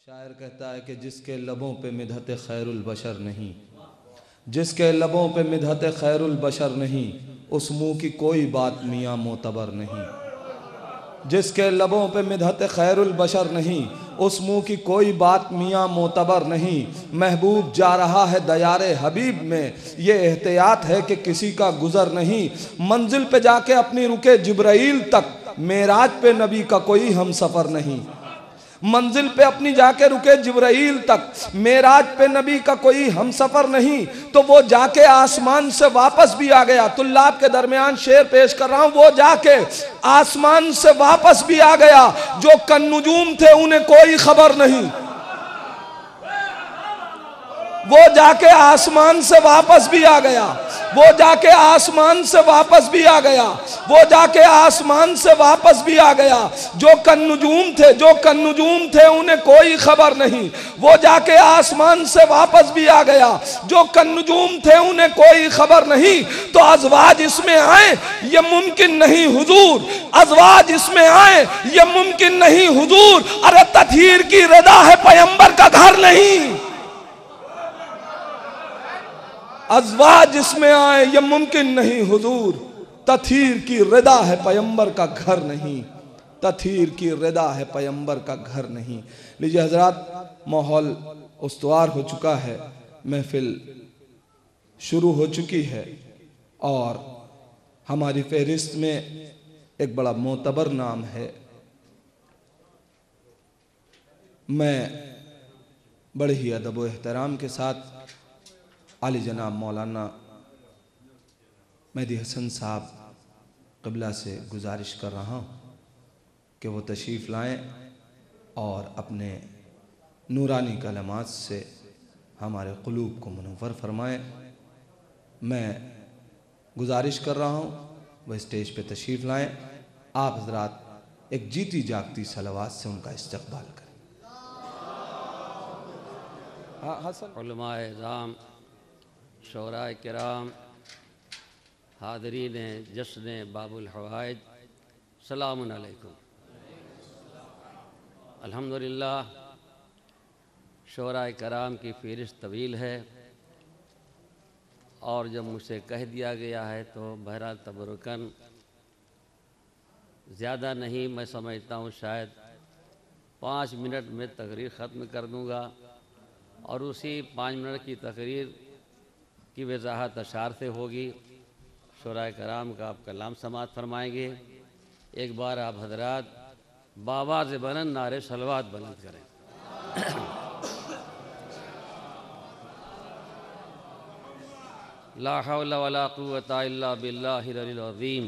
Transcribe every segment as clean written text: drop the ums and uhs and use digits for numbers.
शायर कहता है कि जिसके लबों पे मिदहत खैरुल बशर नहीं, जिसके लबों पे मिदहत खैरुल बशर नहीं, उस मुँह की कोई बात मियाँ मोतबर नहीं। जिसके लबों पे मिदहत खैरुल बशर नहीं, उस मुँह की कोई बात मियाँ मोतबर नहीं। महबूब जा रहा है दयारे हबीब में, ये एहतियात है कि किसी का गुज़र नहीं। मंजिल पे जाके अपनी रुके जिब्राइल तक, मेराज पे नबी का कोई हम सफ़र नहीं। मंजिल पे अपनी जाके रुके जिब्राइल तक, मेराज पे नबी का कोई हम सफर नहीं। तो वो जाके आसमान से वापस भी आ गया। तुल्लाब के दरमियान शेर पेश कर रहा हूं, वो जाके आसमान से वापस भी आ गया। जो कन्नुजूम थे उन्हें कोई खबर नहीं, वो जाके आसमान से वापस भी आ गया। वो जाके आसमान से वापस भी आ गया। वो जाके आसमान से वापस भी आ गया। जो कन्नुजूम थे, जो कन्नुजूम थे उन्हें कोई खबर नहीं, वो जाके आसमान से वापस भी आ गया। जो कन्नुजूम थे उन्हें कोई खबर नहीं। तो अज़वाज इसमें आए ये मुमकिन नहीं हुजूर, अज़वाज इसमें आए ये मुमकिन नहीं हुजूर। अरे तत्हीर की रदा है पैगंबर का घर नहीं, अज़वाज इसमें आए ये मुमकिन नहीं हुजूर। तत्हीर की रिदा है पैगंबर का घर नहीं, तत्हीर की रिदा है पैगंबर का घर नहीं। लीजिए हजरात, माहौल उस्तवार हो चुका है, महफिल शुरू हो चुकी है और हमारी फहरिस्त में एक बड़ा मोतबर नाम है। मैं बड़े ही अदब व एहतराम के साथ आली जनाब मौलाना मेहदी हसन साहब क़िबला से गुजारिश कर रहा हूँ कि वो तशरीफ़ लाएँ और अपने नूरानी कलमात से हमारे क़ुलूब को मुनव्वर फरमाएँ। मैं गुजारिश कर रहा हूँ वह स्टेज पे तशरीफ़ लाएँ। आप हज़रात एक जीती जागती सलवात से उनका इस्तक़बाल करें। हाँ हसन उलमाए इज़ाम, शोराए किराम, हाज़रीन जश्न बाबुल हवाइज, सलामुन अलैकुम। अल्हम्दुलिल्लाह, शोराए किराम की फ़हरिस्त तवील है और जब मुझसे कह दिया गया है तो बहरहाल तबरुकन ज़्यादा नहीं, मैं समझता हूँ शायद 5 मिनट में तकरीर ख़त्म कर दूँगा और उसी 5 मिनट की तकरीर की वजाहत अशार से होगी। शोराए कराम का आप कलाम समात फरमाएंगे। एक बार आप हजरात बावाज़ बुलंद नारे सलवात बुलंद करें। ला हौला वला कुव्वता इल्ला बिल्लाहिल अलील अज़ीम।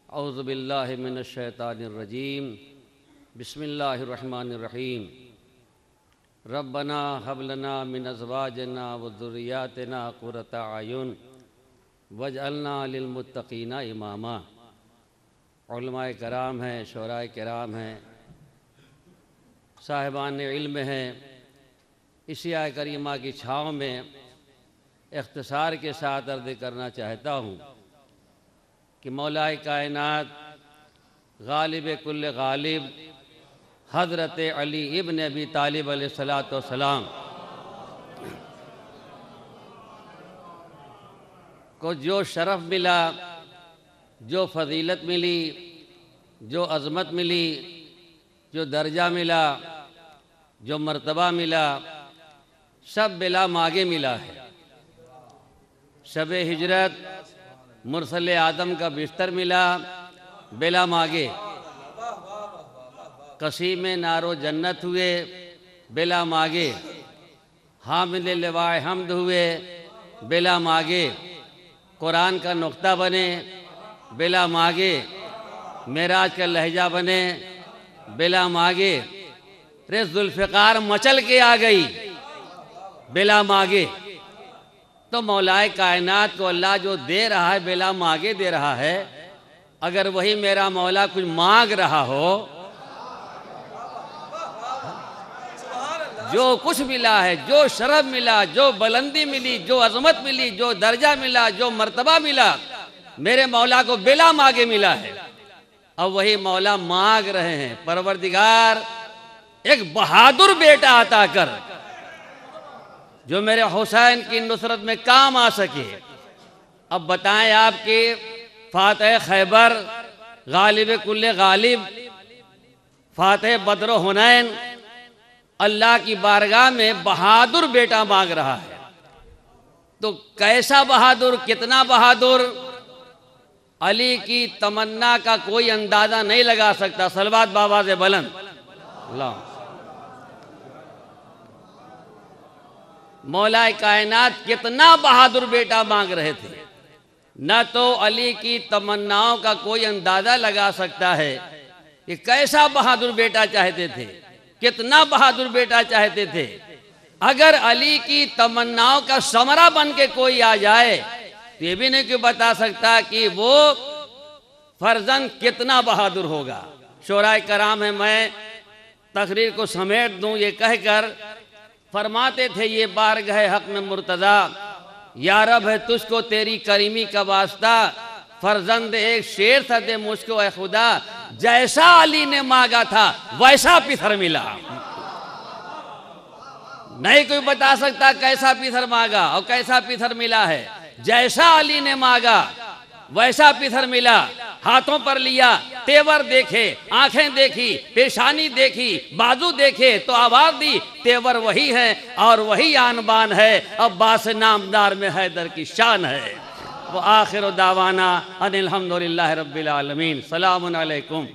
औज़ु बिल्लाहि मिनश शैतानिर रजीम। बिस्मिल्लाहिर रहमानिर रहीम। रब्बना हब लना मिन अज़वाजना व ज़ुर्रिय्यातिना क़ुर्रता अयुन वजअलना लिलमुत्तक़ीना इमामा। उलमाए कराम हैं, शोराए किराम हैं, साहिबान इल्म हैं। इसी आय करीमा की छाँव में इख्तिसार के साथ अर्ज़ करना चाहता हूँ कि मौलाए कायनात गालिब कुल्ल गालिब हज़रत अली इब्न अबी तालिब अलैहिस्सलातु वस्सलाम को जो शरफ़ मिला, जो फ़जीलत मिली, जो अज़मत मिली, जो दर्जा मिला, जो मर्तबा मिला, सब बिला मांगे मिला है। शब हिजरत मुरसल आदम का बिस्तर मिला बिला मांगे। कसीम नारो जन्नत हुए बिला मांगे। हामिल लिवाए हम्द हुए बिला मांगे। कुरान का नुक्ता बने बिला मांगे। मेराज का लहजा बने बिला मांगे। रे जुल्फ़िकार मचल के आ गई बिला मांगे। तो मौलाए कायनात को अल्लाह जो दे रहा है बिला मांगे दे रहा है। अगर वही मेरा मौला कुछ मांग रहा हो, जो कुछ मिला है, जो शरफ मिला, जो बुलंदी मिली, जो अज़मत मिली, जो दर्जा मिला, जो मर्तबा मिला, मेरे मौला को बिला मांगे मिला है। अब वही मौला मांग रहे हैं, परवरदिगार एक बहादुर बेटा अता कर जो मेरे हुसैन की नुसरत में काम आ सके। अब बताएं आपके फातह खैबर, गालिब कुल्ले गालिब, फातह बद्र हुनैन अल्लाह की बारगाह में बहादुर बेटा मांग रहा है। तो कैसा बहादुर, कितना बहादुर, अली की तमन्ना का कोई अंदाजा नहीं लगा सकता। सलवात बाबा से बुलंद अल्लाह। मौलाए कायनात कितना बहादुर बेटा मांग रहे थे। न तो अली की तमन्नाओं का कोई अंदाजा लगा सकता है कि कैसा बहादुर बेटा चाहते थे, कितना बहादुर बेटा चाहते थे। अगर अली की तमन्नाओं का समरा बन के कोई आ जाए तो ये भी नहीं क्यों बता सकता कि वो फर्जंद कितना बहादुर होगा। शोराए कराम है, मैं तकरीर को समेट दूं ये कहकर फरमाते थे ये बारगाह हक में मुर्तज़ा, या रब है तुझको तेरी करीमी का वास्ता, फर्जंद एक शेर था दे मुझको ए खुदा, जैसा अली ने मांगा था वैसा पिथर मिला। नहीं कोई बता सकता कैसा पिथर मांगा और कैसा पिथर मिला है। जैसा अली ने मांगा वैसा पिथर मिला। हाथों पर लिया, तेवर देखे, आंखें देखी, पेशानी देखी, बाजू देखे तो आवाज दी, तेवर वही है और वही आन बान है। अब्बास नामदार में हैदर की शान है। वो आखिर दावाना अनिल हम्दुलिल्लाहि रब्बिल आलमीन। सलामुन अलैकुम।